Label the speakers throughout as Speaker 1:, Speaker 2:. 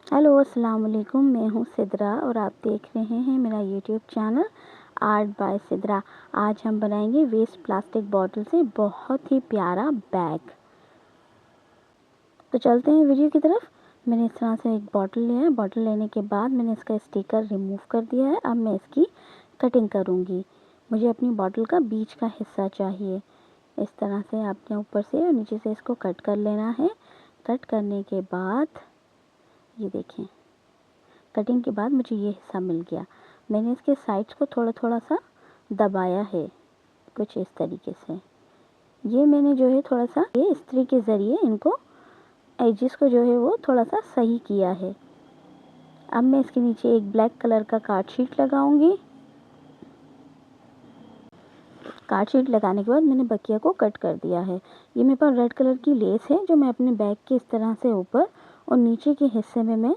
Speaker 1: Hello अस्सलाम वालेकुम, मैं हूँ सिद्रा और आप देख रहे हैं मेरा YouTube channel art bye Sidra. आज हम बनाएंगे वेस्ट प्लास्टिक बॉटल से बहुत ही प्यारा बैग। तो चलते हैं वीडियो की तरफ। मैंने इस तरह से एक बॉटल लिया है। बॉटल लेने के बाद मैंने इसका स्टिकर रिमूव कर दिया है। अब मैं इसकी कटिंग करूँगी। मुझे अपनी बॉटल का बीच का हिस्सा चाहिए। इस तरह से आपने ऊपर से और नीचे से इसको कट कर लेना है। कट करने के बाद ये देखें, कटिंग के बाद मुझे ये हिस्सा मिल गया। मैंने इसके साइड्स को थोड़ा थोड़ा सा दबाया है, कुछ इस तरीके से। ये मैंने जो है थोड़ा सा ये इस्त्री के ज़रिए इनको एजेस को जो है वो थोड़ा सा सही किया है। अब मैं इसके नीचे एक ब्लैक कलर का कार्ड शीट लगाऊंगी। कार्ड शीट लगाने के बाद मैंने बकिया को कट कर दिया है। ये मेरे पास रेड कलर की लेस है जो मैं अपने बैग के इस तरह से ऊपर और नीचे के हिस्से में मैं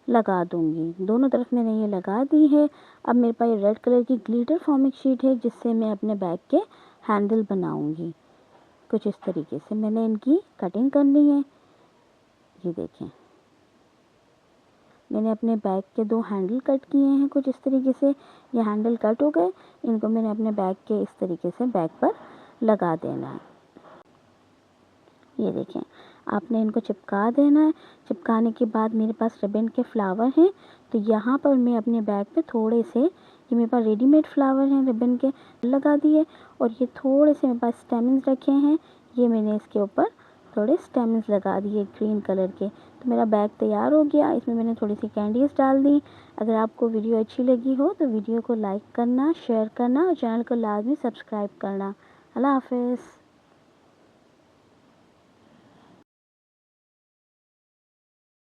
Speaker 1: लगा दूंगी। दोनों तरफ मैंने ये लगा दी है। अब मेरे पास रेड कलर की ग्लिटर फॉर्मिक शीट है जिससे मैं अपने बैग के हैंडल बनाऊंगी। कुछ इस तरीके से मैंने इनकी कटिंग करनी है। ये देखें, मैंने अपने बैग के 2 हैंडल कट किए हैं कुछ इस तरीके से। ये हैंडल कट हो गए। इनको मैंने अपने बैग के इस तरीके से बैग पर लगा देना है। ये देखें, आपने इनको चिपका देना है। चिपकाने के बाद मेरे पास रिबन के फ्लावर हैं, तो यहाँ पर मैं अपने बैग पे थोड़े से, ये मेरे पास रेडीमेड फ्लावर हैं रिबन के, लगा दिए। और ये थोड़े से मेरे पास स्टेमन्स रखे हैं, ये मैंने इसके ऊपर थोड़े स्टेमन्स लगा दिए ग्रीन कलर के। तो मेरा बैग तैयार हो गया। इसमें मैंने थोड़ी सी कैंडीज़ डाल दी। अगर आपको वीडियो अच्छी लगी हो तो वीडियो को लाइक करना, शेयर करना और चैनल को लाजमी सब्सक्राइब करना। अल्लाह हाफ़िज़।